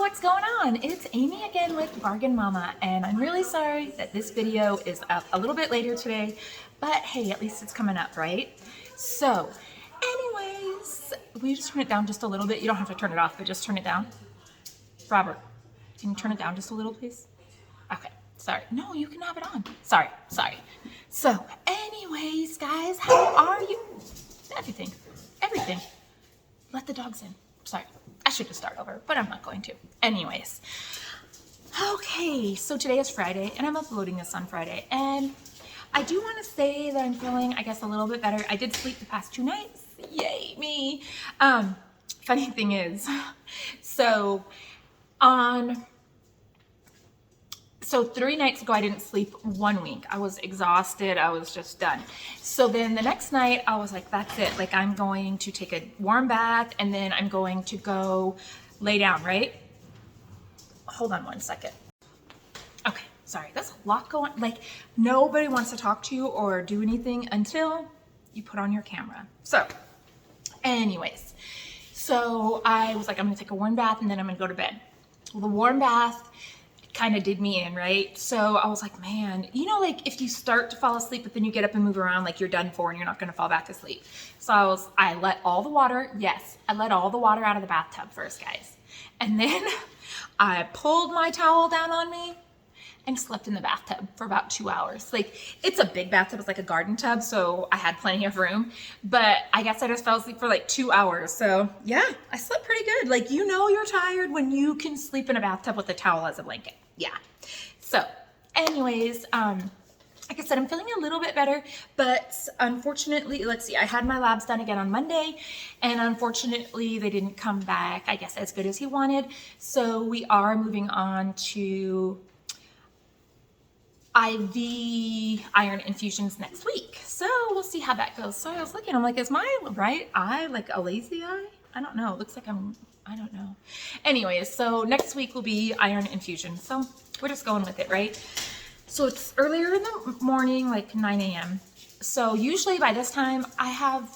what's going on? It's Amy again with Bargain Mama, and I'm really sorry that this video is up a little bit later today, but hey, at least it's coming up, right? So, anyways, will you just turn it down just a little bit? You don't have to turn it off, but just turn it down. Robert, can you turn it down just a little, please? Okay, sorry. No, you can have it on. Sorry. So, anyways, guys, how are you? Everything. Let the dogs in. Sorry, I should just start over, but I'm not going to. Anyways, okay, so today is Friday, and I'm uploading this on Friday, and I do want to say that I'm feeling, I guess, a little bit better. I did sleep the past 2 nights. Yay, me. Funny thing is, so 3 nights ago, I didn't sleep 1 week. I was exhausted. I was just done. So then the next night, I was like, that's it. Like, I'm going to take a warm bath, and then I'm going to go lay down, right? Hold on 1 second. Okay, sorry. That's a lot going on. Like, nobody wants to talk to you or do anything until you put on your camera. So, anyways. So I was like, I'm going to take a warm bath, and then I'm going to go to bed. Well, the warm bath kind of did me in, right? So I was like, man, you know, like if you start to fall asleep, but then you get up and move around, like you're done for and you're not going to fall back asleep. So I let all the water, I let all the water out of the bathtub first, guys. And then I pulled my towel down on me and slept in the bathtub for about 2 hours. Like, it's a big bathtub, it's like a garden tub, so I had plenty of room, but I guess I just fell asleep for like 2 hours. So yeah, I slept pretty good. Like, you know you're tired when you can sleep in a bathtub with a towel as a blanket. Yeah. So anyways, like I said, I'm feeling a little bit better, but unfortunately, let's see, I had my labs done again on Monday, and unfortunately they didn't come back, I guess, as good as he wanted. So we are moving on to IV iron infusions next week. So we'll see how that goes. So I was looking, I'm like, is my right eye like a lazy eye? I don't know. It looks like I don't know. Anyways, so next week will be iron infusion. So we're just going with it, right? So it's earlier in the morning, like 9 a.m. So usually by this time I have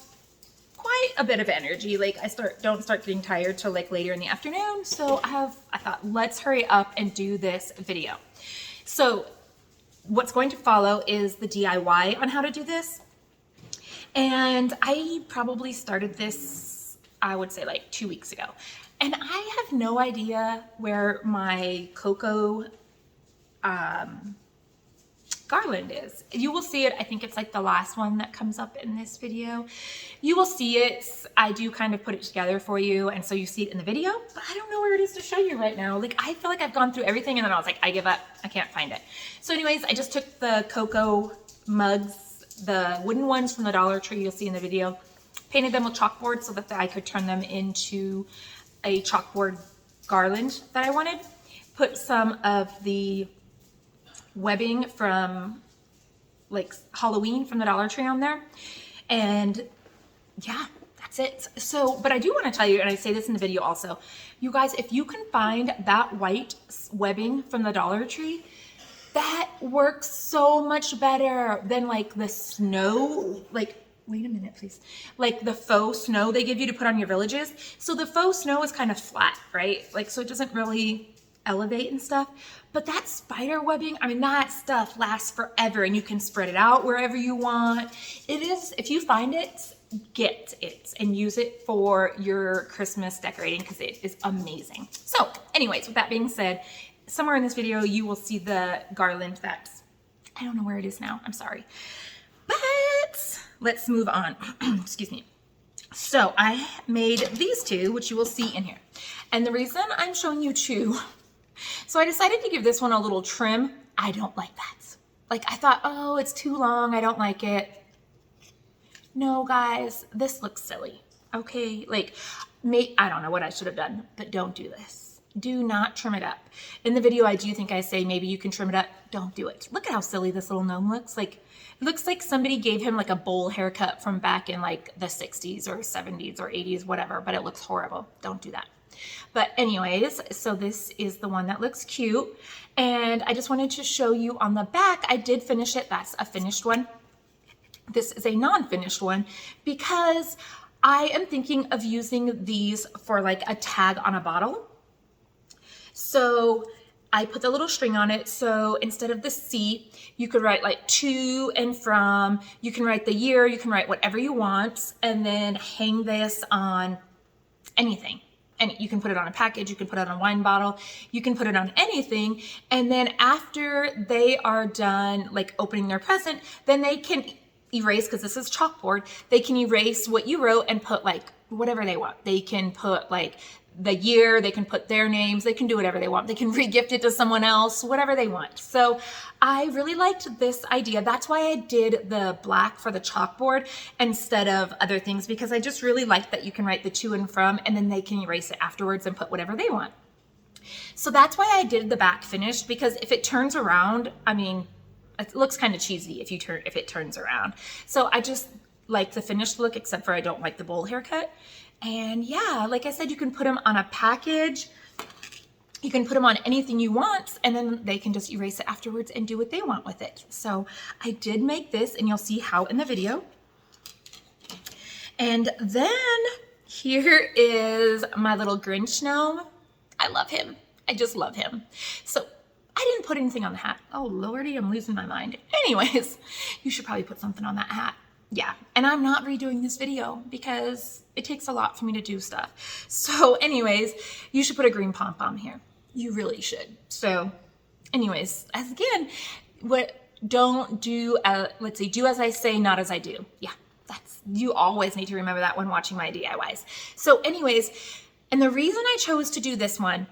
quite a bit of energy. Like don't start getting tired till like later in the afternoon. So I thought, let's hurry up and do this video. So what's going to follow is the DIY on how to do this. And I probably started this, I would say like 2 weeks ago. And I have no idea where my cocoa garland is. You will see it. I think it's like the last one that comes up in this video. You will see it. I do kind of put it together for you, and so you see it in the video, but I don't know where it is to show you right now. Like, I feel like I've gone through everything, and then I was like, I give up. I can't find it. So anyways, I just took the cocoa mugs, the wooden ones from the Dollar Tree you'll see in the video, painted them with chalkboard so that I could turn them into a chalkboard garland that I wanted. Put some of the webbing from like Halloween from the Dollar Tree on there, and yeah, that's it. So, but I do want to tell you, and I say this in the video also, you guys, if you can find that white webbing from the Dollar Tree, that works so much better than like the snow, like, wait a minute, please. Like the faux snow they give you to put on your villages. So the faux snow is kind of flat, right? Like, so it doesn't really elevate and stuff. But that spider webbing, I mean, that stuff lasts forever, and you can spread it out wherever you want. It is, if you find it, get it and use it for your Christmas decorating, because it is amazing. So anyways, with that being said, somewhere in this video, you will see the garland that's, I don't know where it is now. I'm sorry. But let's move on. Excuse me. So I made these two, which you will see in here. And the reason I'm showing you two, so I decided to give this one a little trim. I don't like that. Like, I thought, oh, it's too long. I don't like it. No, guys, this looks silly. Okay, like, I don't know what I should have done, but don't do this. Do not trim it up. In the video, I do think I say maybe you can trim it up. Don't do it. Look at how silly this little gnome looks. Like, it looks like somebody gave him like a bowl haircut from back in like the 60s or 70s or 80s, whatever, but it looks horrible. Don't do that. But anyways, so this is the one that looks cute. And I just wanted to show you on the back, I did finish it. That's a finished one. This is a non-finished one because I am thinking of using these for like a tag on a bottle. So I put the little string on it. So instead of the C, you could write like to and from. You can write the year, you can write whatever you want, and then hang this on anything. And you can put it on a package, you can put it on a wine bottle, you can put it on anything. And then after they are done like opening their present, then they can erase, because this is chalkboard, they can erase what you wrote and put like whatever they want. They can put like the year, they can put their names, they can do whatever they want. They can re-gift it to someone else, whatever they want. So I really liked this idea. That's why I did the black for the chalkboard instead of other things, because I just really liked that you can write the to and from, and then they can erase it afterwards and put whatever they want. So that's why I did the back finished, because if it turns around, I mean, it looks kind of cheesy if it turns around. So I just like the finished look, except for I don't like the bowl haircut. And yeah, like I said, you can put them on a package. You can put them on anything you want, and then they can just erase it afterwards and do what they want with it. So I did make this, and you'll see how in the video. And then here is my little Grinch gnome. I love him. I just love him. So I didn't put anything on the hat. Oh Lordy, I'm losing my mind. Anyways, you should probably put something on that hat. Yeah, and I'm not redoing this video because it takes a lot for me to do stuff. So anyways, you should put a green pom-pom here. You really should. So anyways, as again, don't do, let's see, do as I say, not as I do. Yeah, you always need to remember that when watching my DIYs. So anyways, and the reason I chose to do this one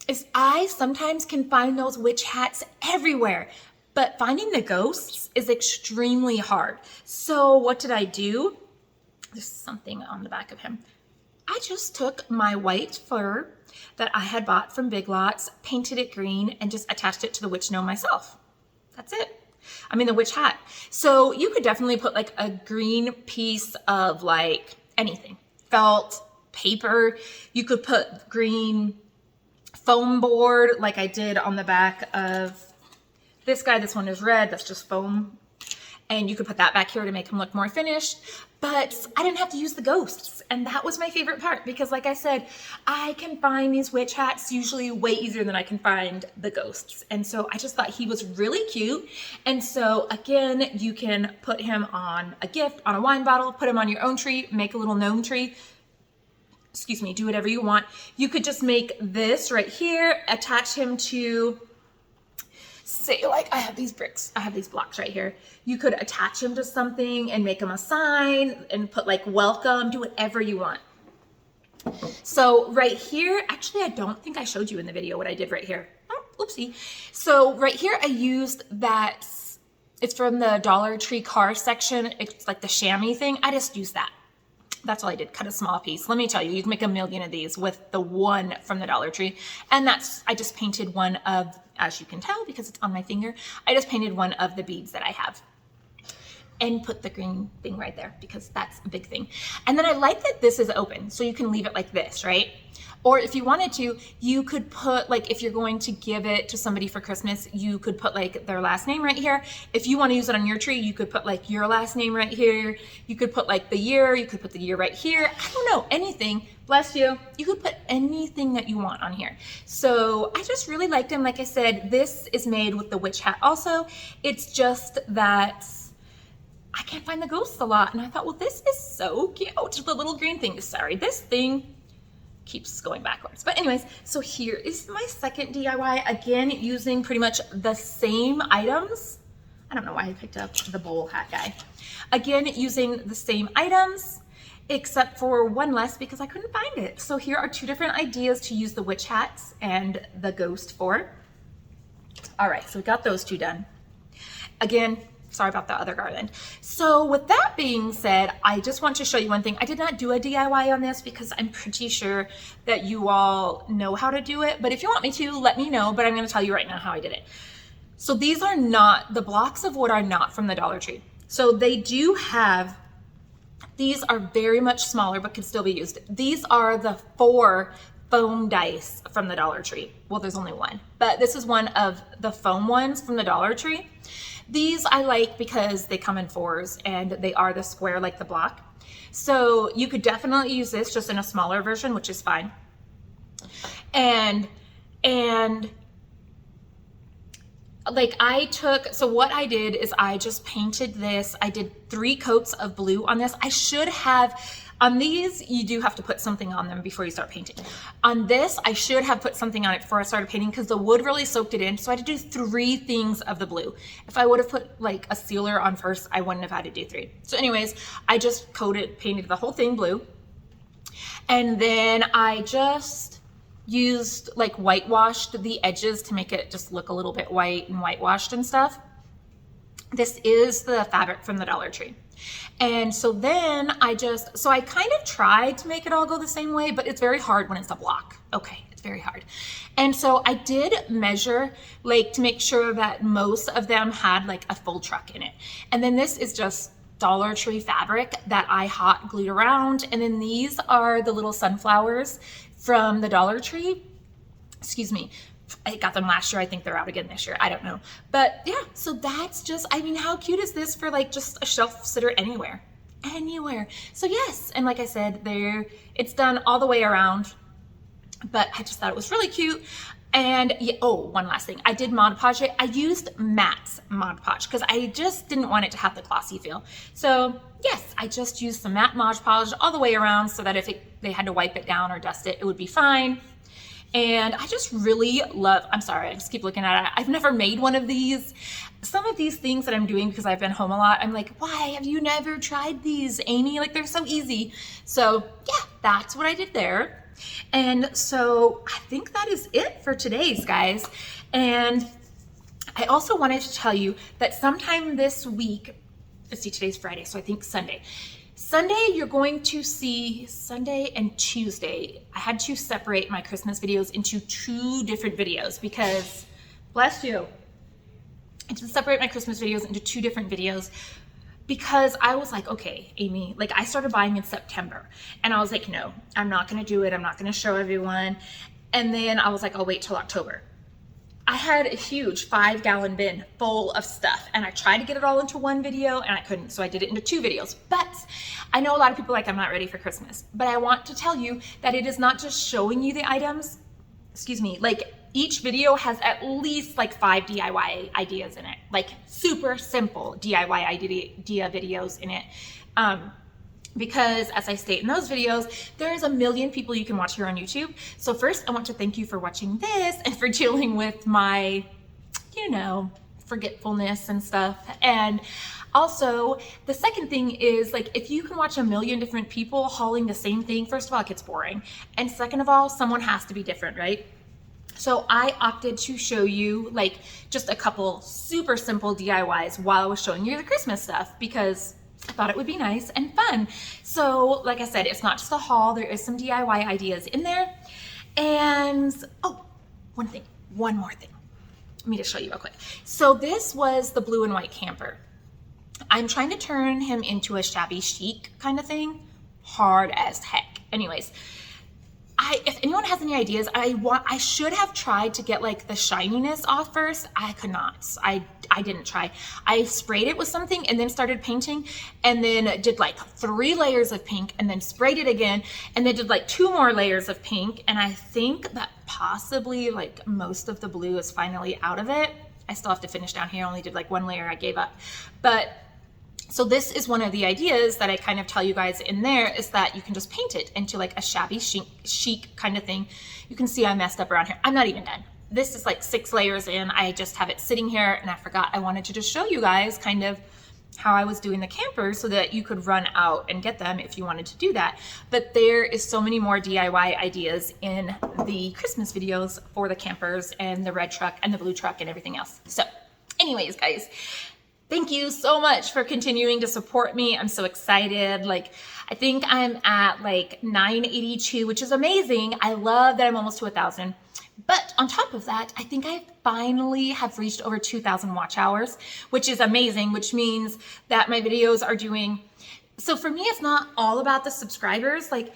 is I sometimes can find those witch hats everywhere, but finding the ghosts is extremely hard. So what did I do? There's something on the back of him. I just took my white fur that I had bought from Big Lots, painted it green, and just attached it to the witch gnome myself. That's it. I mean, the witch hat. So you could definitely put like a green piece of like anything, felt, paper. You could put green foam board like I did on the back of this guy. This one is red, that's just foam. And you could put that back here to make him look more finished. But I didn't have to use the ghosts. And that was my favorite part, because like I said, I can find these witch hats usually way easier than I can find the ghosts. And so I just thought he was really cute. And so again, you can put him on a gift, on a wine bottle, put him on your own tree, make a little gnome tree. Excuse me, do whatever you want. You could just make this right here, attach him to, say like I have these bricks, I have these blocks right here. You could attach him to something and make him a sign and put like welcome, do whatever you want. So right here, actually I don't think I showed you in the video what I did right here. Oh, oopsie. So right here I used that, it's from the Dollar Tree car section. It's like the chamois thing. I just used that. That's all I did, cut a small piece. Let me tell you, you can make a million of these with the one from the Dollar Tree. And that's, I just painted one of, as you can tell because it's on my finger, I just painted one of the beads that I have. And put the green thing right there because that's a big thing. And then I like that this is open, so you can leave it like this, right? Or if you wanted to, you could put, like, if you're going to give it to somebody for Christmas, you could put like their last name right here. If you want to use it on your tree, you could put like your last name right here. You could put like the year, you could put the year right here. I don't know, anything, bless you. You could put anything that you want on here. So I just really liked him. Like I said, this is made with the witch hat also. It's just that I can't find the ghosts a lot. And I thought, well, this is so cute. The little green thing, sorry, this thing keeps going backwards. But anyways, so here is my second DIY, again, using pretty much the same items. I don't know why I picked up the bowl hat guy. Again, using the same items, except for one less because I couldn't find it. So here are two different ideas to use the witch hats and the ghost for. All right, so we got those two done. Again, sorry about the other garland. So with that being said, I just want to show you one thing. I did not do a DIY on this because I'm pretty sure that you all know how to do it. But if you want me to, let me know. But I'm going to tell you right now how I did it. So these are not, the blocks of wood are not from the Dollar Tree. So they do have, these are very much smaller but can still be used. These are the 4 foam dice from the Dollar Tree. Well, there's only one, but this is one of the foam ones from the Dollar Tree. These I like because they come in 4s and they are the square like the block. So you could definitely use this just in a smaller version, which is fine. And And like so what I did is I just painted this. I did 3 coats of blue on this. I should have, on these, you do have to put something on them before you start painting. On this, I should have put something on it before I started painting because the wood really soaked it in. So I had to do 3 things of the blue. If I would have put like a sealer on first, I wouldn't have had to do 3. So anyways, I just painted the whole thing blue. And then I just used like whitewashed the edges to make it just look a little bit white and whitewashed and stuff. This is the fabric from the Dollar Tree. And so then I kind of tried to make it all go the same way, but it's very hard when it's a block. Okay, it's very hard. And so I did measure like to make sure that most of them had like a full truck in it. And then this is just Dollar Tree fabric that I hot glued around. And then these are the little sunflowers from the Dollar Tree. Excuse me. I got them last year. I think they're out again this year. I don't know. But yeah, so that's just, I mean, how cute is this for like just a shelf sitter anywhere? Anywhere. So yes, and like I said, it's done all the way around, but I just thought it was really cute. And yeah, oh, one last thing. I did Mod Podge it. I used Matt's Mod Podge because I just didn't want it to have the glossy feel. So yes, I just used some matte Mod Podge all the way around so that if they had to wipe it down or dust it, it would be fine. And I just really love, I'm sorry, I just keep looking at it. I've never made one of these. Some of these things that I'm doing because I've been home a lot, I'm like, why have you never tried these, Amy? Like, they're so easy. So yeah, that's what I did there. And so I think that is it for today's, guys. And I also wanted to tell you that sometime this week, let's see, today's Friday, so I think Sunday, you're going to see Sunday and Tuesday. I had to separate my Christmas videos into 2 different videos because, bless you, I had to separate my Christmas videos into 2 different videos because I was like, okay, Amy, like I started buying in September and I was like, no, I'm not going to do it. I'm not going to show everyone. And then I was like, I'll wait till October. I had a huge 5-gallon bin full of stuff and I tried to get it all into one video and I couldn't. So I did it into 2 videos. But I know a lot of people are like, I'm not ready for Christmas. But I want to tell you that it is not just showing you the items. Excuse me, like each video has at least like 5 DIY ideas in it, like super simple DIY idea videos in it. Because as I state in those videos, there's a million people you can watch here on YouTube. So first I want to thank you for watching this and for dealing with my, forgetfulness and stuff. And also the second thing is like, if you can watch a million different people hauling the same thing, first of all, it gets boring. And second of all, someone has to be different, right? So I opted to show you like just a couple super simple DIYs while I was showing you the Christmas stuff because I thought it would be nice and fun. So like I said, it's not just a haul, there is some DIY ideas in there. And oh, one more thing. Let me just show you real quick. So this was the blue and white camper. I'm trying to turn him into a shabby chic kind of thing. Hard as heck. Anyways, if anyone has any ideas, I should have tried to get like the shininess off first. I could not. I didn't try. I sprayed it with something and then started painting and then did like 3 layers of pink and then sprayed it again and then did like 2 more layers of pink. And I think that possibly like most of the blue is finally out of it. I still have to finish down here. I only did like 1 layer. I gave up. But so this is one of the ideas that I kind of tell you guys in there is that you can just paint it into like a shabby chic kind of thing. You can see I messed up around here. I'm not even done. This is like 6 layers in. I just have it sitting here and I forgot I wanted to just show you guys kind of how I was doing the campers so that you could run out and get them if you wanted to do that. But there is so many more DIY ideas in the Christmas videos for the campers and the red truck and the blue truck and everything else. So anyways, guys, thank you so much for continuing to support me. I'm so excited. Like, I think I'm at like 982, which is amazing. I love that I'm almost to 1,000. But on top of that, I think I finally have reached over 2,000 watch hours, which is amazing, which means that my videos are doing. So for me, it's not all about the subscribers. Like,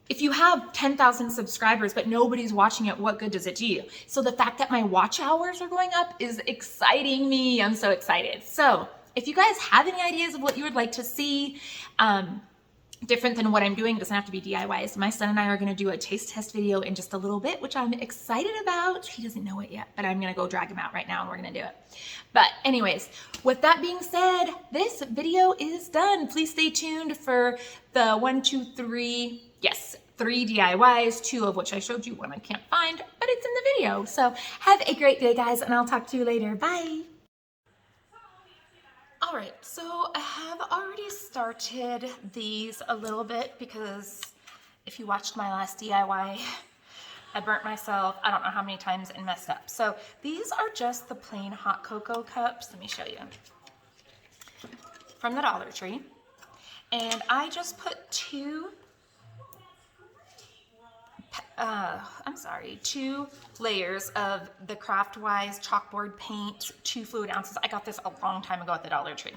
if you have 10,000 subscribers, but nobody's watching it, what good does it do you? So the fact that my watch hours are going up is exciting me. I'm so excited. So if you guys have any ideas of what you would like to see, different than what I'm doing. It doesn't have to be DIYs. My son and I are going to do a taste test video in just a little bit, which I'm excited about. He doesn't know it yet, but I'm going to go drag him out right now and we're going to do it. But anyways, with that being said, this video is done. Please stay tuned for the 3 DIYs, 2 of which I showed you, one I can't find, but it's in the video. So have a great day, guys, and I'll talk to you later. Bye. All right, so I have already started these a little bit because if you watched my last DIY, I burnt myself, I don't know how many times, and messed up. So these are just the plain hot cocoa cups. Let me show you. From the Dollar Tree. And I just put 2 layers of the Craftwise chalkboard paint, 2 fluid ounces. I got this a long time ago at the Dollar Tree.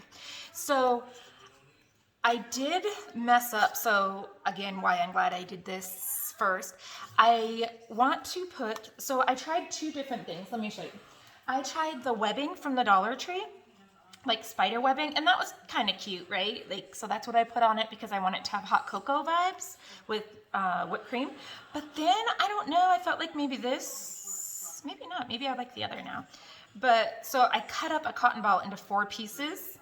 So I did mess up. So again, why I'm glad I did this first. I want to put, so I tried 2 different things. Let me show you. I tried the webbing from the Dollar Tree, like spider webbing, and that was kind of cute, right? Like, so that's what I put on it because I want it to have hot cocoa vibes with whipped cream. But then, I don't know, I felt like maybe this, maybe not, maybe I like the other now. But, so I cut up a cotton ball into 4 pieces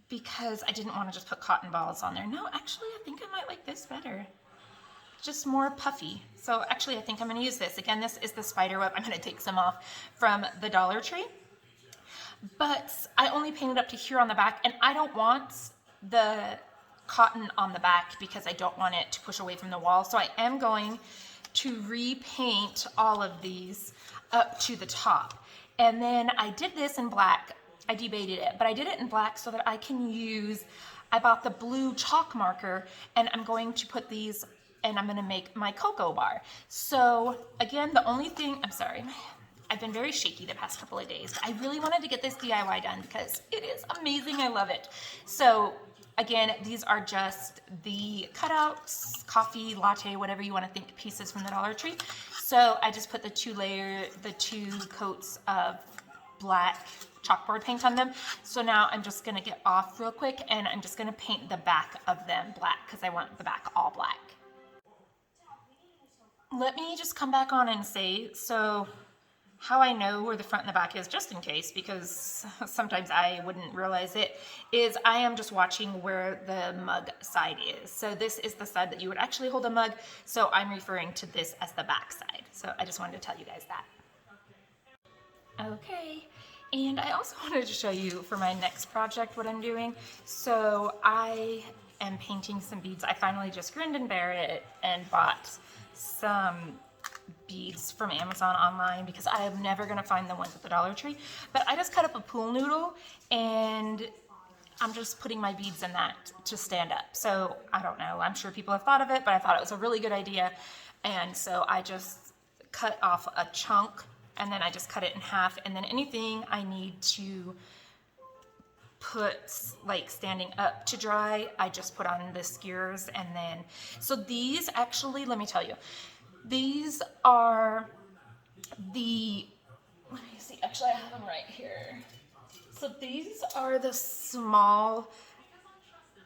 because I didn't want to just put cotton balls on there. No, actually, I think I might like this better. Just more puffy. So actually, I think I'm going to use this. Again, this is the spider web. I'm going to take some off from the Dollar Tree. But I only painted up to here on the back, and I don't want the cotton on the back because I don't want it to push away from the wall. So I am going to repaint all of these up to the top. And then I did this in black. I debated it, but I did it in black so that I can use, I bought the blue chalk marker, and I'm going to put these, and I'm going to make my cocoa bar. So again, the only thing, I'm sorry, I've been very shaky the past couple of days. I really wanted to get this DIY done because it is amazing. I love it. So again, these are just the cutouts, coffee, latte, whatever you want to think, pieces from the Dollar Tree. So I just put the 2 coats of black chalkboard paint on them. So now I'm just going to get off real quick, and I'm just going to paint the back of them black because I want the back all black. Let me just come back on and say, so how I know where the front and the back is, just in case, because sometimes I wouldn't realize it, is I am just watching where the mug side is. So this is the side that you would actually hold a mug, so I'm referring to this as the back side. So I just wanted to tell you guys that. Okay, and I also wanted to show you for my next project what I'm doing. So I am painting some beads. I finally just grinned and bear it and bought some beads from Amazon online because I am never going to find the ones at the Dollar Tree. But I just cut up a pool noodle, and I'm just putting my beads in that to stand up. So I don't know, I'm sure people have thought of it, but I thought it was a really good idea. And so I just cut off a chunk, and then I just cut it in half, and then anything I need to put like standing up to dry, I just put on the skewers. And then, so these actually, let me tell you, these are the, let me see, actually I have them right here. So these are the small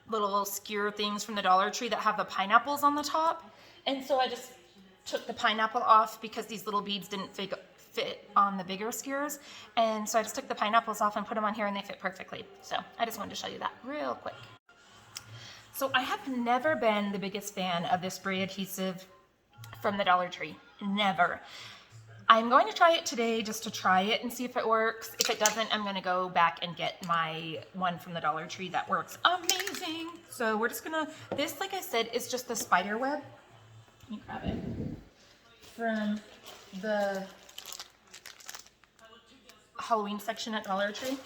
little skewer things from the Dollar Tree that have the pineapples on the top. And so I just took the pineapple off because these little beads didn't fit on the bigger skewers. And so I just took the pineapples off and put them on here, and they fit perfectly. So I just wanted to show you that real quick. So I have never been the biggest fan of this spray adhesive from the Dollar Tree. Never. I'm going to try it today just to try it and see if it works. If it doesn't, I'm going to go back and get my one from the Dollar Tree that works amazing. So we're just going to, this, like I said, is just the spider web. Let me grab it. From the Halloween section at Dollar Tree.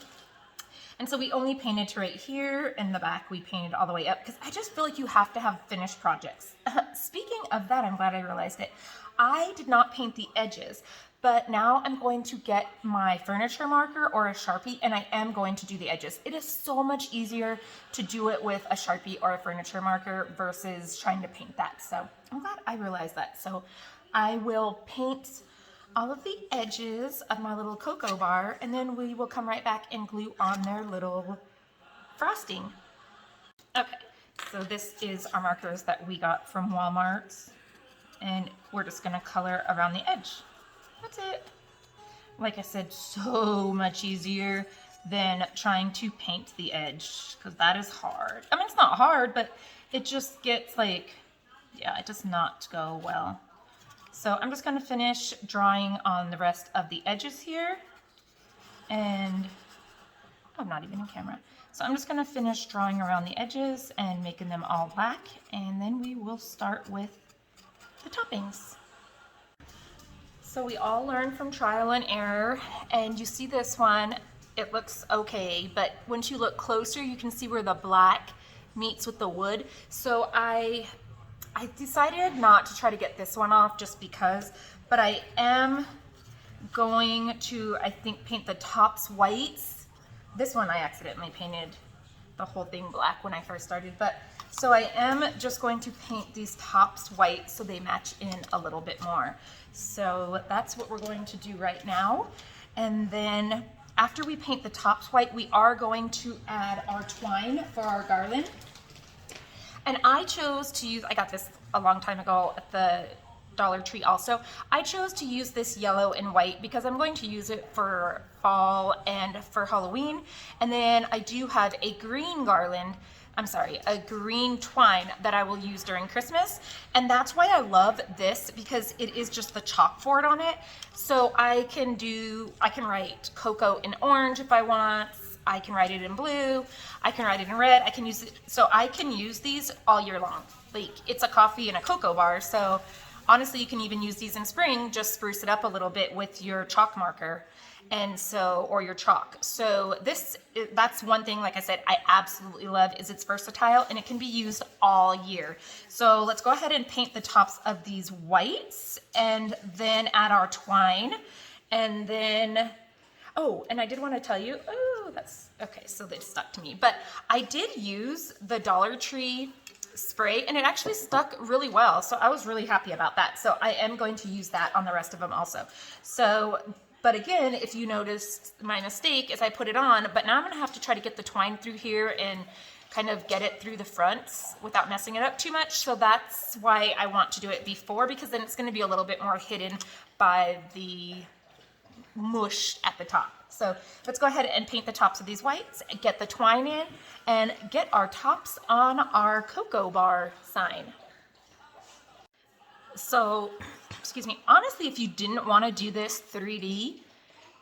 And so we only painted to right here. In the back, we painted all the way up because I just feel like you have to have finished projects. Speaking of that, I'm glad I realized it. I did not paint the edges, but now I'm going to get my furniture marker or a Sharpie, and I am going to do the edges. It is so much easier to do it with a Sharpie or a furniture marker versus trying to paint that. So I'm glad I realized that. So I will paint all of the edges of my little cocoa bar, and then we will come right back and glue on their little frosting. Okay, So this is our markers that we got from Walmart, and we're just gonna color around the edge. That's it. Like I said, so much easier than trying to paint the edge, because that is hard. I mean, it's not hard, but it just gets like, yeah, it does not go well. So I'm just gonna finish drawing on the rest of the edges here. And I'm not even in camera. So I'm just gonna finish drawing around the edges and making them all black, and then we will start with the toppings. So we all learn from trial and error, and you see this one, it looks okay, but once you look closer, you can see where the black meets with the wood. So I decided not to try to get this one off just because, but I am going to, I think, paint the tops whites. This one I accidentally painted the whole thing black when I first started, but so I am just going to paint these tops white so they match in a little bit more. So that's what we're going to do right now. And then after we paint the tops white, we are going to add our twine for our garland. And I chose to use, I got this a long time ago at the Dollar Tree also. I chose to use this yellow and white because I'm going to use it for fall and for Halloween. And then I do have a green garland, a green twine that I will use during Christmas. And that's why I love this, because it is just the chalkboard on it. So I can write cocoa in orange if I want. I can write it in blue. I can write it in red. I can use it. So I can use these all year long. Like, it's a coffee and a cocoa bar. So honestly, you can even use these in spring, just spruce it up a little bit with your chalk marker. And so, or your chalk. So that's one thing, like I said, I absolutely love, is it's versatile and it can be used all year. So let's go ahead and paint the tops of these whites and then add our twine. And then, oh, and I did want to tell you, oh, that's, okay, so they stuck to me. But I did use the Dollar Tree spray and it actually stuck really well. So I was really happy about that. So I am going to use that on the rest of them also. So, but again, if you noticed, my mistake is I put it on, but now I'm gonna have to try to get the twine through here and kind of get it through the fronts without messing it up too much. So that's why I want to do it before, because then it's gonna be a little bit more hidden by the mush at the top. So let's go ahead and paint the tops of these whites, get the twine in, and get our tops on our cocoa bar sign. So, excuse me, honestly, if you didn't want to do this 3D,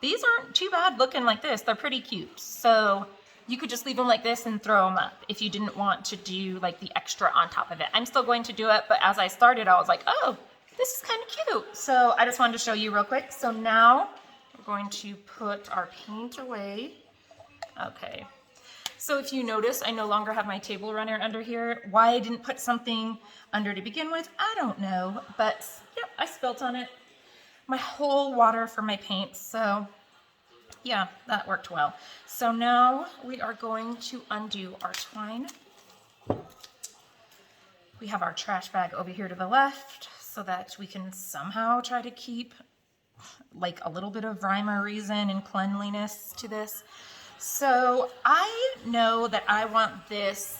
these aren't too bad looking like this. They're pretty cute. So you could just leave them like this and throw them up if you didn't want to do like the extra on top of it. I'm still going to do it, but as I started, I was like, oh, this is kind of cute. So I just wanted to show you real quick. So now we're going to put our paint away. Okay. So if you notice, I no longer have my table runner under here. Why I didn't put something under to begin with, I don't know. But yeah, I spilt on it my whole water for my paint. So yeah, that worked well. So now we are going to undo our twine. We have our trash bag over here to the left so that we can somehow try to keep like a little bit of rhyme or reason and cleanliness to this. So I know that I want this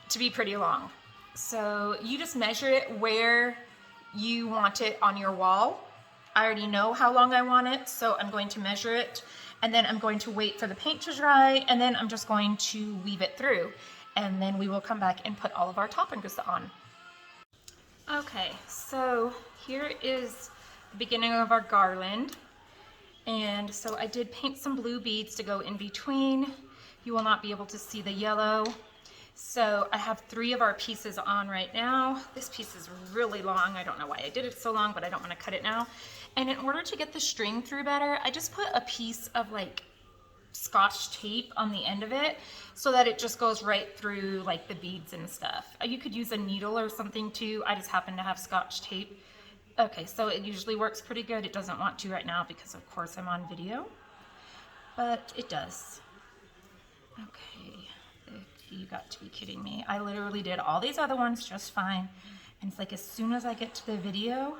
to be pretty long. So you just measure it where you want it on your wall. I already know how long I want it, so I'm going to measure it, and then I'm going to wait for the paint to dry, and then I'm just going to weave it through, and then we will come back and put all of our toppings on. Okay, so here is the beginning of our garland. And so I did paint some blue beads to go in between. You will not be able to see the yellow. So I have 3 of our pieces on right now. This piece is really long. I don't know why I did it so long, but I don't want to cut it now. And in order to get the string through better, I just put a piece of like Scotch tape on the end of it so that it just goes right through like the beads and stuff. You could use a needle or something too. I just happen to have Scotch tape. Okay, so it usually works pretty good. It doesn't want to right now because of course I'm on video, but it does. Okay, you got to be kidding me. I literally did all these other ones just fine. And it's like as soon as I get to the video,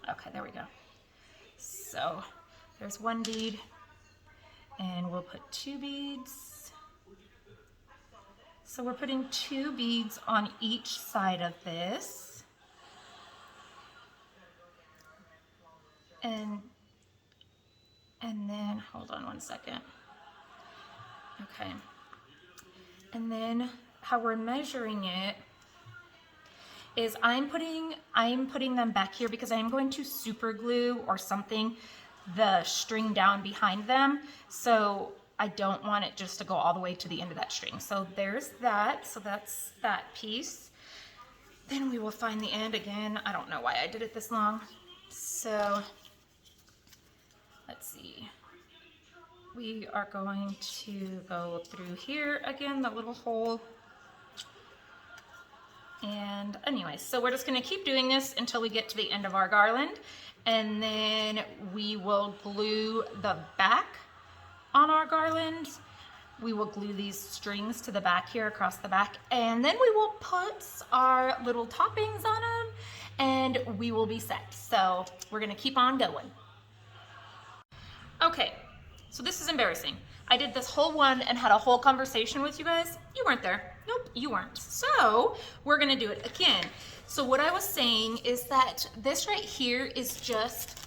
okay, there we go. So there's 1 bead and we'll put 2 beads. So we're putting 2 beads on each side of this. And then, hold on one second. Okay. And then how we're measuring it is I'm putting them back here because I am going to super glue or something the string down behind them. So I don't want it just to go all the way to the end of that string. So there's that. So that's that piece. Then we will find the end again. I don't know why I did it this long. So let's see. We are going to go through here again, the little hole. And anyway, so we're just going to keep doing this until we get to the end of our garland. And then we will glue the back on our garland. We will glue these strings to the back here, across the back. And then we will put our little toppings on them and we will be set. So we're going to keep on going. Okay, so this is embarrassing. I did this whole one and had a whole conversation with you guys. You weren't there. Nope, you weren't. So we're gonna do it again. So what I was saying is that this right here is just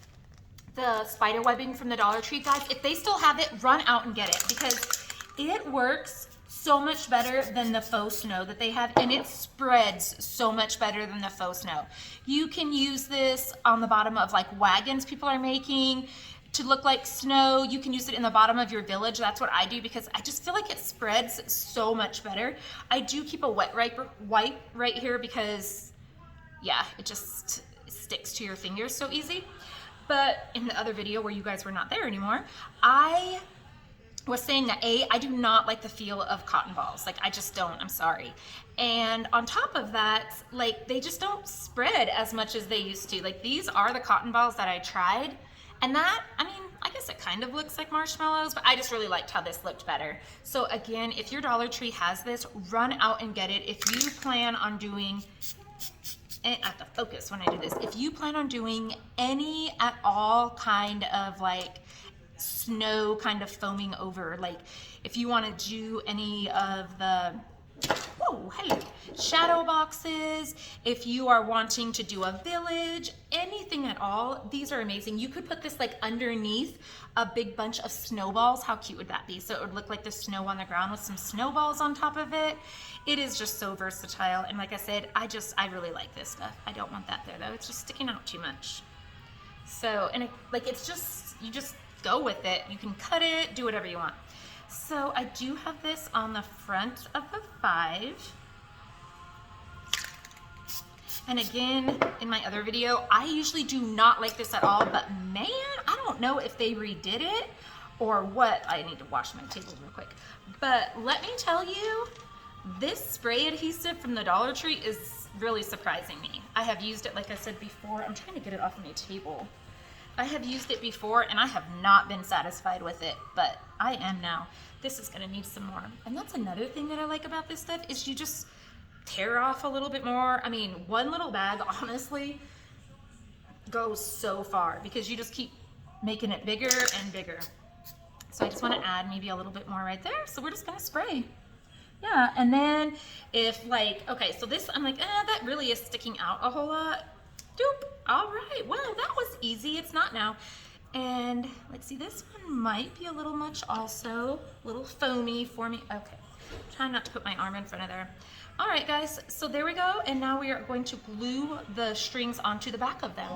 the spider webbing from the Dollar Tree. Guys, if they still have it, run out and get it because it works so much better than the faux snow that they have, and it spreads so much better than the faux snow. You can use this on the bottom of like wagons people are making to look like snow. You can use it in the bottom of your village. That's what I do because I just feel like it spreads so much better. I do keep a wet wipe right here because, yeah, it just sticks to your fingers so easy. But in the other video where you guys were not there anymore, I was saying that I do not like the feel of cotton balls. Like I just don't, I'm sorry. And on top of that, like they just don't spread as much as they used to. Like these are the cotton balls that I tried. And that, I mean, I guess it kind of looks like marshmallows, but I just really liked how this looked better. So again, if your Dollar Tree has this, run out and get it. If you plan on doing, and I have to focus when I do this, if you plan on doing any at all kind of like snow kind of foaming over, like if you want to do any of the, whoa, hey, shadow boxes, if you are wanting to do a village, anything at all, these are amazing. You could put this like underneath a big bunch of snowballs. How cute would that be? So it would look like the snow on the ground with some snowballs on top of it. It is just so versatile. And like I said, I really like this stuff. I don't want that there though. It's just sticking out too much. So, and it's just, you just go with it. You can cut it, do whatever you want. So I do have this on the front of the 5. And again, in my other video, I usually do not like this at all, but man, I don't know if they redid it or what. I need to wash my table real quick. But let me tell you, this spray adhesive from the Dollar Tree is really surprising me. I have used it, like I said before. I'm trying to get it off my table. I have used it before and I have not been satisfied with it, but I am now. This is gonna need some more. And that's another thing that I like about this stuff is you just tear off a little bit more. I mean, one little bag honestly goes so far because you just keep making it bigger and bigger. So I just wanna add maybe a little bit more right there. So we're just gonna spray. Yeah, and then if like, okay, so this, I'm like, that really is sticking out a whole lot. Doop. All right, well, that was easy. It's not now. And let's see, this one might be a little much also, a little foamy for me. Okay, trying not to put my arm in front of there. All right, guys, so there we go. And now we are going to glue the strings onto the back of them.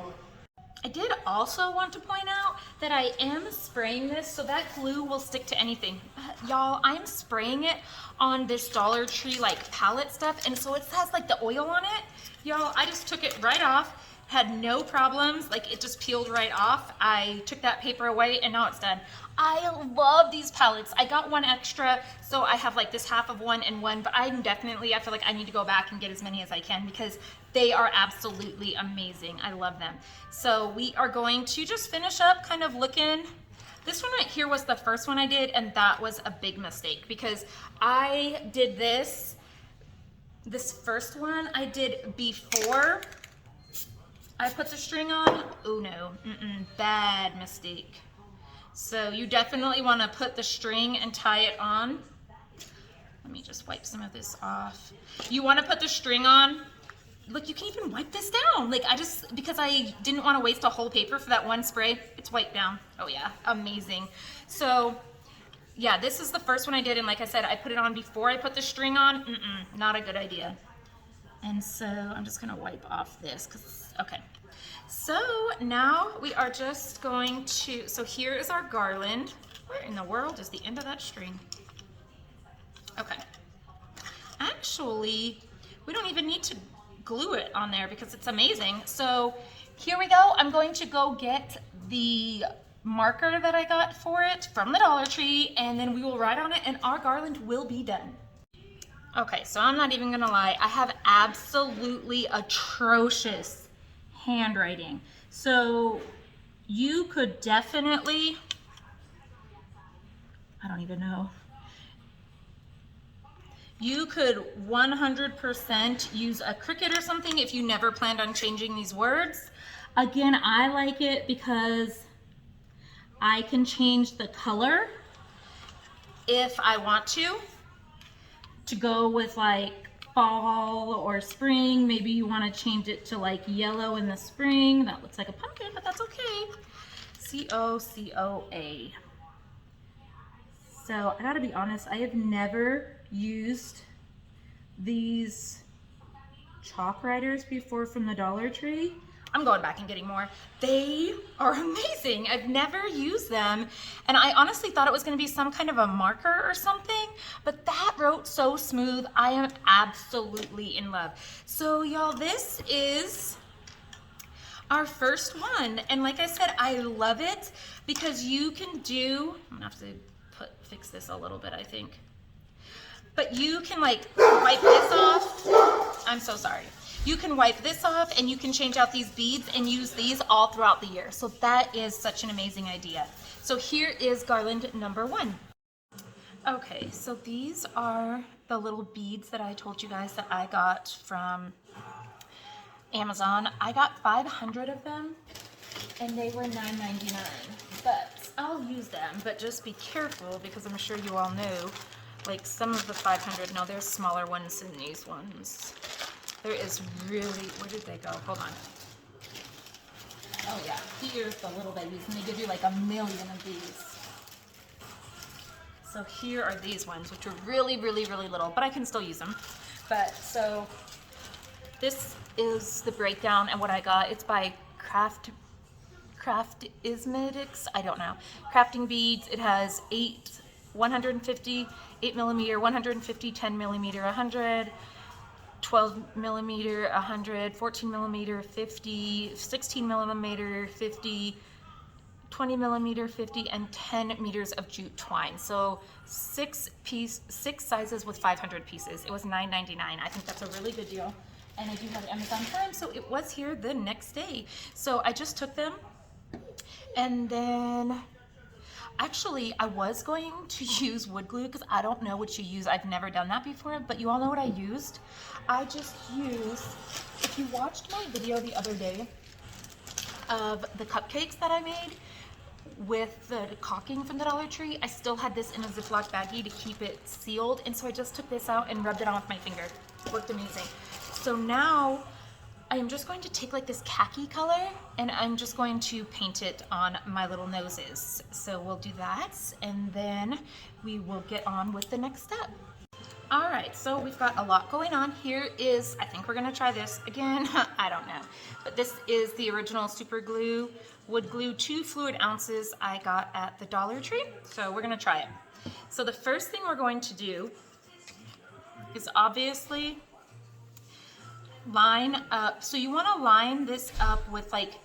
I did also want to point out that I am spraying this so that glue will stick to anything. Y'all, I'm spraying it on this Dollar Tree like palette stuff, and so it has like the oil on it. Y'all, I just took it right off. Had no problems, like it just peeled right off. I took that paper away and now it's done. I love these palettes. I got one extra, so I have like this half of one and one, but I feel like I need to go back and get as many as I can because they are absolutely amazing. I love them. So we are going to just finish up kind of looking. This one right here was the first one I did, and that was a big mistake because I did this first one I did before I put the string on. Oh no, bad mistake. So you definitely want to put the string and tie it on. Let me just wipe some of this off. You want to put the string on. Look, you can even wipe this down. Like because I didn't want to waste a whole paper for that one spray, it's wiped down. Oh yeah, amazing. So yeah, this is the first one I did. And like I said, I put it on before I put the string on. Not a good idea. And so I'm just gonna wipe off this okay. So now we are just going to, so here is our garland. Where in the world is the end of that string? Okay. Actually, we don't even need to glue it on there because it's amazing. So here we go. I'm going to go get the marker that I got for it from the Dollar Tree, and then we will write on it and our garland will be done. Okay, so I'm not even gonna lie. I have absolutely atrocious handwriting. So you could definitely, I don't even know. You could 100% use a Cricut or something if you never planned on changing these words. Again, I like it because I can change the color if I want to go with like fall or spring. Maybe you want to change it to like yellow in the spring. That looks like a pumpkin, but that's okay. C-O-C-O-A. So I gotta be honest, I have never used these chalk writers before from the Dollar Tree. I'm going back and getting more. They are amazing. I've never used them. And I honestly thought it was gonna be some kind of a marker or something, but that wrote so smooth. I am absolutely in love. So y'all, this is our first one. And like I said, I love it because you can do, I'm gonna have to fix this a little bit, I think. But you can like wipe this off. I'm so sorry. You can wipe this off and you can change out these beads and use these all throughout the year. So that is such an amazing idea. So here is garland number 1. Okay, so these are the little beads that I told you guys that I got from Amazon. I got 500 of them and they were $9.99. But I'll use them, but just be careful because I'm sure you all know, like some of the 500, no, there's smaller ones than these ones. There is really, where did they go? Hold on. Oh yeah, here's the little babies, and they give you like a million of these. So here are these ones, which are really, really, really little, but I can still use them. But so this is the breakdown and what I got. It's by Craftismatics, I don't know. Crafting beads. It has 150, 8 millimeter, 150, 10 millimeter, 100, 12 millimeter, 100, 14 millimeter, 50, 16 millimeter, 50, 20 millimeter, 50, and 10 meters of jute twine. So 6 sizes with 500 pieces. It was $9.99. I think that's a really good deal. And I do have Amazon Prime, so it was here the next day. So I just took them, and then actually I was going to use wood glue because I don't know what you use. I've never done that before, but you all know what I used. I just used, if you watched my video the other day of the cupcakes that I made with the caulking from the Dollar Tree, I still had this in a Ziploc baggie to keep it sealed, and so I just took this out and rubbed it on with my finger. It worked amazing. So now I am just going to take like this khaki color and I'm just going to paint it on my little noses. So we'll do that and then we will get on with the next step. All right, so we've got a lot going on. Here is, I think we're gonna try this again. I don't know, but this is the original super glue, wood glue, 2 fluid ounces I got at the Dollar Tree. So we're gonna try it. So the first thing we're going to do is obviously line up. So you want to line this up with like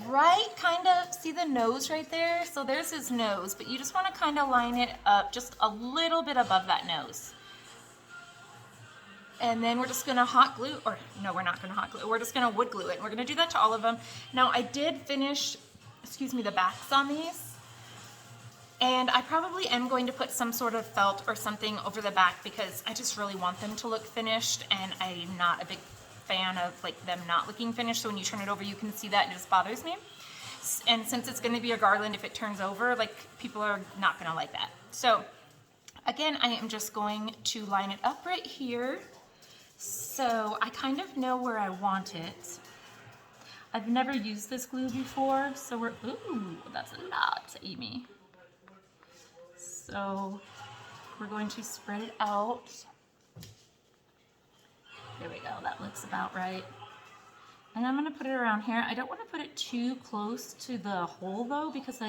right kind of, see the nose right there? So there's his nose, but you just want to kind of line it up just a little bit above that nose. And then we're just going to hot glue, or no, we're not going to hot glue. We're just going to wood glue it. We're going to do that to all of them. Now I did finish, the backs on these. And I probably am going to put some sort of felt or something over the back because I just really want them to look finished, and I'm not a big fan of like them not looking finished. So when you turn it over, you can see that and it just bothers me. And since it's going to be a garland, if it turns over, like people are not going to like that. So again, I am just going to line it up right here. So I kind of know where I want it. I've never used this glue before, so ooh, that's a lot, Amy. So we're going to spread it out. There we go, that looks about right. And I'm gonna put it around here. I don't wanna put it too close to the hole though, because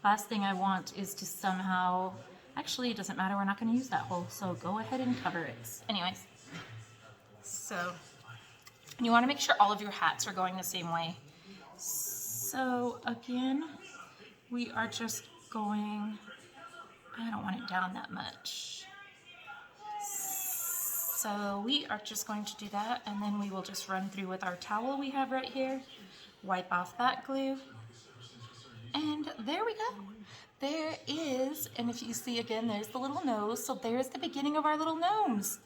last thing I want is to somehow, actually it doesn't matter, we're not gonna use that hole, so go ahead and cover it. Anyways, so you wanna make sure all of your hats are going the same way. So again, we are just going, I don't want it down that much. So we are just going to do that, and then we will just run through with our towel we have right here, wipe off that glue, and there we go. There is, and if you see again, there's the little nose, so there's the beginning of our little gnomes.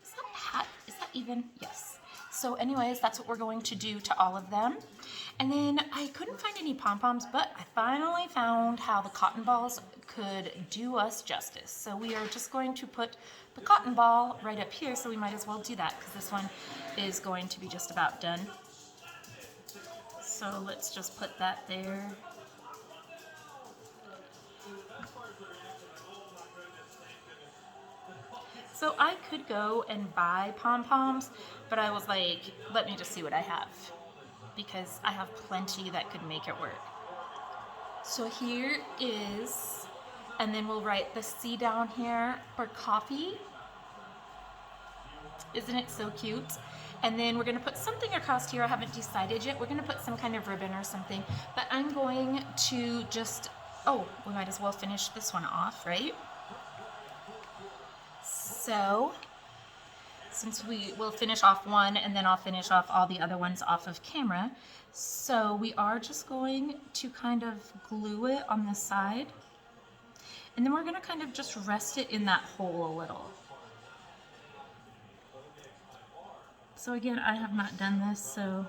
Is that a hat? Is that even? Yes. So anyways, that's what we're going to do to all of them. And then I couldn't find any pom-poms, but I finally found how the cotton balls could do us justice. So we are just going to put the cotton ball right up here, so we might as well do that because this one is going to be just about done. So let's just put that there. So I could go and buy pom-poms, but I was like, let me just see what I have, because I have plenty that could make it work. So here is, and then we'll write the C down here for coffee. Isn't it so cute? And then we're gonna put something across here. I haven't decided yet. We're gonna put some kind of ribbon or something, but I'm going to just, oh, we might as well finish this one off, right? So, since we will finish off one and then I'll finish off all the other ones off of camera. So we are just going to kind of glue it on the side. And then we're gonna kind of just rest it in that hole a little. So again, I have not done this, so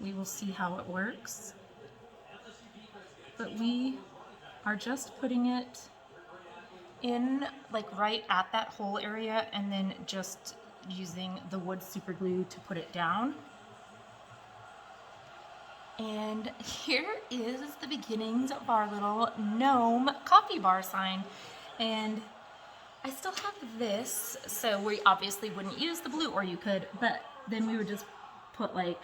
we will see how it works. But we are just putting it in like right at that hole area and then just using the wood super glue to put it down. And here is the beginnings of our little gnome coffee bar sign. And I still have this, so we obviously wouldn't use the blue, or you could, but then we would just put like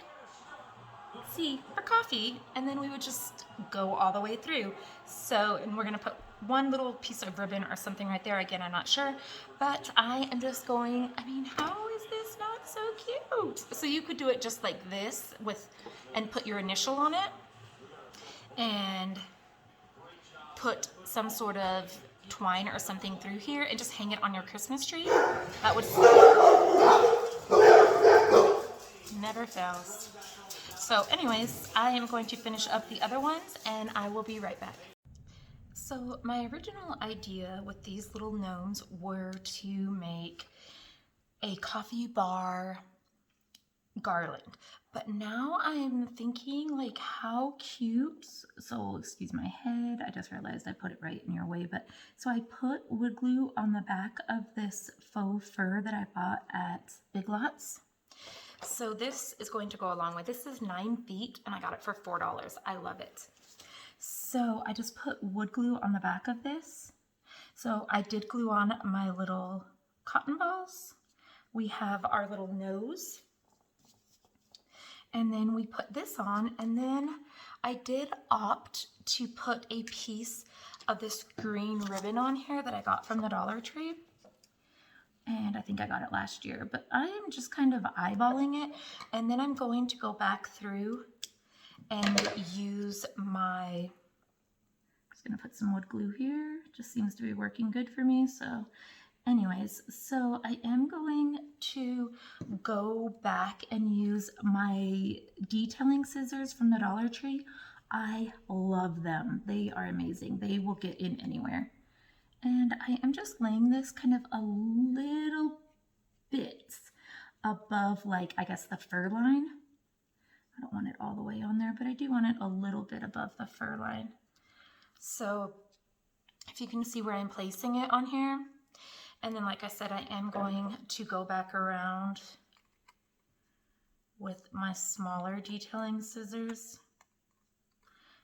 C for coffee, and then we would just go all the way through. So, and we're gonna put one little piece of ribbon or something right there. Again, I'm not sure, but I am just going, I mean, how is this not so cute? So you could do it just like this and put your initial on it and put some sort of twine or something through here and just hang it on your Christmas tree. That would never fails. So anyways, I am going to finish up the other ones and I will be right back. So my original idea with these little gnomes were to make a coffee bar garland. But now I'm thinking like how cute, so excuse my head, I just realized I put it right in your way, but so I put wood glue on the back of this faux fur that I bought at Big Lots. So this is going to go along with, this is 9 feet and I got it for $4. I love it. So I just put wood glue on the back of this. So I did glue on my little cotton balls. We have our little nose. And then we put this on, and then I did opt to put a piece of this green ribbon on here that I got from the Dollar Tree. And I think I got it last year, but I am just kind of eyeballing it. And then I'm going to go back through and use my, I'm just gonna put some wood glue here. It just seems to be working good for me. So anyways, so I am going to go back and use my detailing scissors from the Dollar Tree. I love them. They are amazing. They will get in anywhere. And I am just laying this kind of a little bit above, like, I guess the fur line. I don't want it all the way on there, but I do want it a little bit above the fur line. So if you can see where I'm placing it on here. And then, like I said, I am going to go back around with my smaller detailing scissors.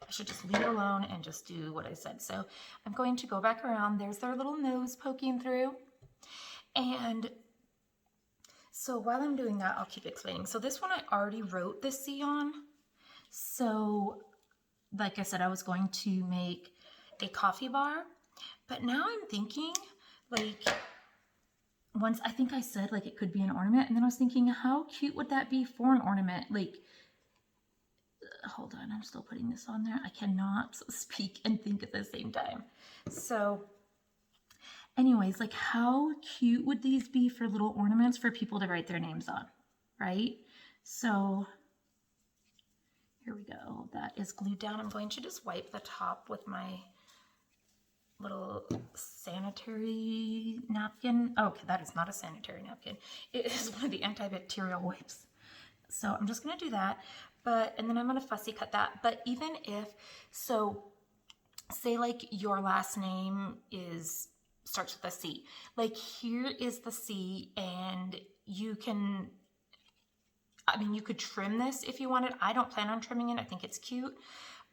I should just leave it alone and just do what I said. So I'm going to go back around. There's their little nose poking through. And so while I'm doing that, I'll keep explaining. So this one I already wrote the C on. So like I said, I was going to make a coffee bar, but now I'm thinking like, once I think I said like it could be an ornament, and then I was thinking how cute would that be for an ornament? Like, hold on, I'm still putting this on there. I cannot speak and think at the same time. So anyways, like how cute would these be for little ornaments for people to write their names on, right? So here we go. That is glued down. I'm going to just wipe the top with my little sanitary napkin. Oh, okay, that is not a sanitary napkin. It is one of the antibacterial wipes. So I'm just going to do that. And then I'm going to fussy cut that. But even if, so say like your last name starts with a C. Like here is the C, and you can, I mean, you could trim this if you wanted. I don't plan on trimming it. I think it's cute.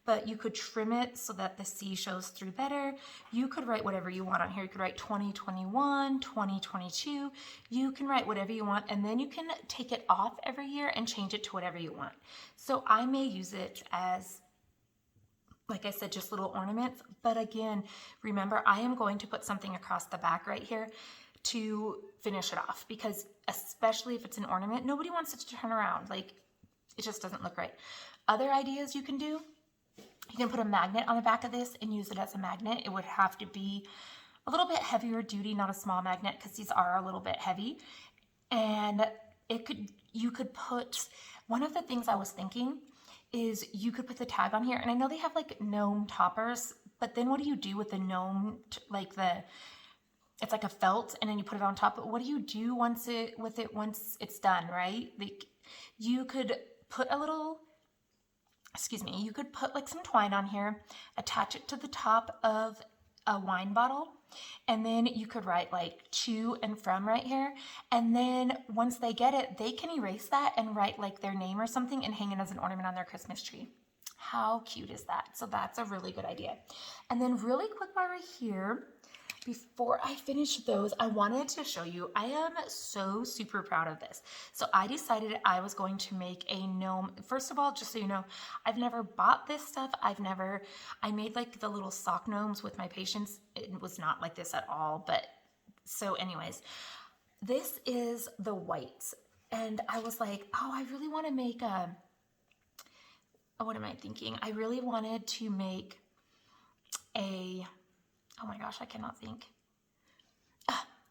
But you could trim it so that the C shows through better. You could write whatever you want on here. You could write 2021, 2022. You can write whatever you want, and then you can take it off every year and change it to whatever you want. So I may use it as, like I said, just little ornaments. But again, remember, I am going to put something across the back right here to finish it off, because especially if it's an ornament, nobody wants it to turn around. Like, it just doesn't look right. Other ideas you can do, you can put a magnet on the back of this and use it as a magnet. It would have to be a little bit heavier duty, not a small magnet, because these are a little bit heavy. And you could put, one of the things I was thinking is you could put the tag on here. And I know they have like gnome toppers, but then what do you do with the gnome, it's like a felt, and then you put it on top. But what do you do once it's done, right? Like you could put you could put like some twine on here, attach it to the top of a wine bottle, and then you could write like to and from right here. And then once they get it, they can erase that and write like their name or something and hang it as an ornament on their Christmas tree. How cute is that? So that's a really good idea. And then really quick while we're here, before I finish those, I wanted to show you, I am so super proud of this. So I decided I was going to make a gnome. First of all, just so you know, I've never bought this stuff. I made like the little sock gnomes with my patients. It was not like this at all. But so anyways, this is the whites. And I was like, oh, I really want to make what am I thinking? I really wanted to make oh my gosh, I cannot think.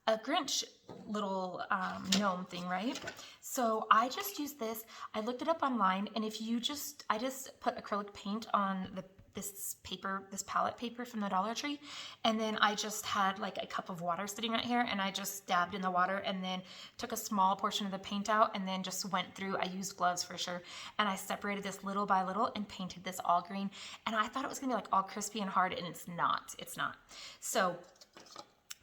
A Grinch little gnome thing, right? So I just used this. I looked it up online, and I just put acrylic paint on this palette paper from the Dollar Tree, and then I just had like a cup of water sitting right here, and I just dabbed in the water and then took a small portion of the paint out and then just went through. I used gloves for sure, and I separated this little by little and painted this all green, and I thought it was gonna be like all crispy and hard, and it's not. So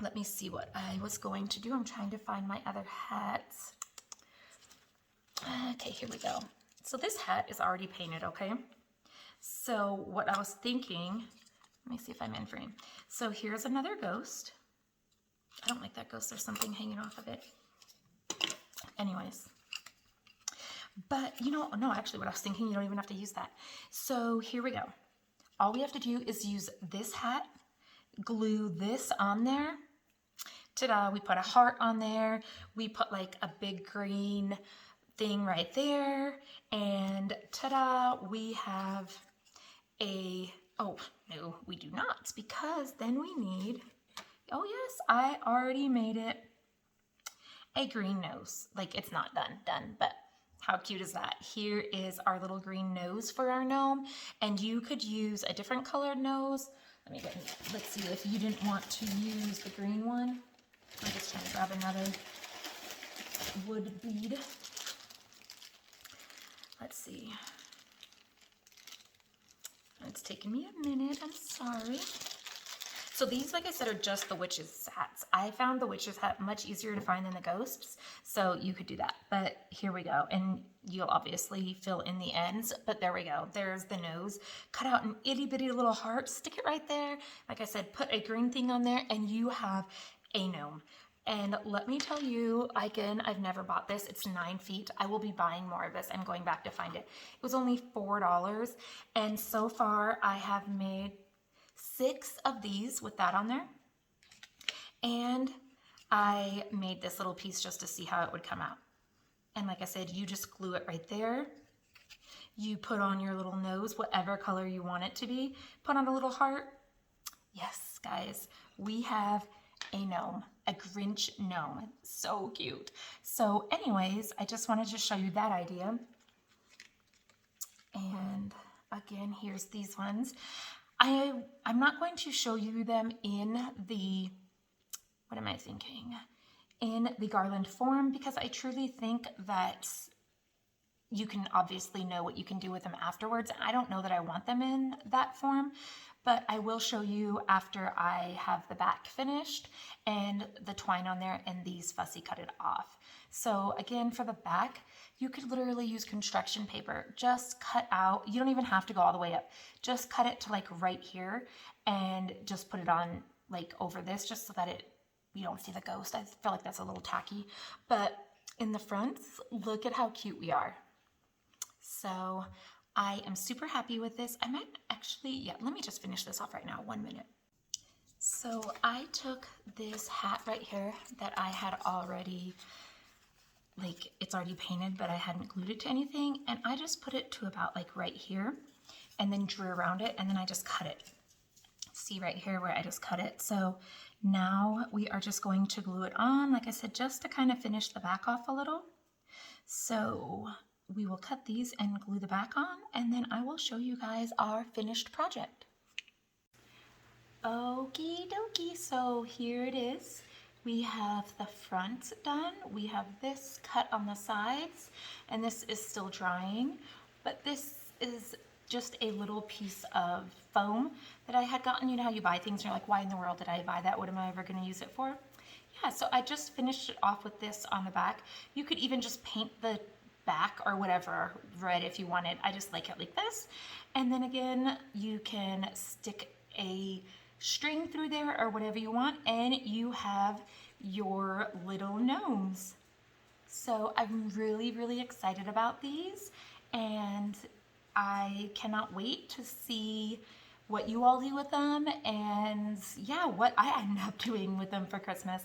let me see what I was going to do. I'm trying to find my other hats. Okay, here we go. So this hat is already painted, okay? So what I was thinking, let me see if I'm in frame. So here's another ghost. I don't like that ghost. There's something hanging off of it. Anyways. But no, actually what I was thinking, you don't even have to use that. So here we go. All we have to do is use this hat, glue this on there. Ta-da, we put a heart on there. We put like a big green thing right there. And ta-da, we have oh no, we do not, because then we need, oh yes, I already made it, a green nose. Like it's not done, but how cute is that? Here is our little green nose for our gnome, and you could use a different colored nose. Let's see if you didn't want to use the green one. I'm just trying to grab another wood bead. Let's see. It's taken me a minute, I'm sorry. So these, like I said, are just the witches' hats. I found the witches' hat much easier to find than the ghosts, so you could do that. But here we go, and you'll obviously fill in the ends, but there we go. There's the nose. Cut out an itty-bitty little heart, stick it right there. Like I said, put a green thing on there, and you have a gnome. And let me tell you, again, I've never bought this. It's 9 feet. I will be buying more of this. I'm going back to find it. It was only $4, and so far I have made 6 of these with that on there. And I made this little piece just to see how it would come out. And like I said, you just glue it right there. You put on your little nose, whatever color you want it to be. Put on a little heart. Yes, guys, we have a gnome, a Grinch gnome. So cute. So anyways, I just wanted to show you that idea. And again, here's these ones. I'm not going to show you them in the, what am I thinking? In the garland form, because I truly think that you can obviously know what you can do with them afterwards. I don't know that I want them in that form, but I will show you after I have the back finished and the twine on there and these fussy cut it off. So again, for the back, you could literally use construction paper. Just cut out, you don't even have to go all the way up. Just cut it to like right here and just put it on like over this just so that you don't see the ghost. I feel like that's a little tacky, but in the front, look at how cute we are. So I am super happy with this. I might actually, yeah, let me just finish this off right now, 1 minute. So I took this hat right here that I had already, like it's already painted, but I hadn't glued it to anything. And I just put it to about like right here and then drew around it and then I just cut it. See right here where I just cut it. So now we are just going to glue it on, like I said, just to kind of finish the back off a little. So we will cut these and glue the back on, and then I will show you guys our finished project. Okie dokie, so here it is. We have the front done. We have this cut on the sides, and this is still drying, but this is just a little piece of foam that I had gotten. You know how you buy things and you're like, why in the world did I buy that? What am I ever going to use it for? Yeah, so I just finished it off with this on the back. You could even just paint the back or whatever red if you wanted. I just like it like this. And then again, you can stick a string through there or whatever you want, and you have your little gnomes. So I'm really, really excited about these, and I cannot wait to see what you all do with them and yeah, what I end up doing with them for Christmas.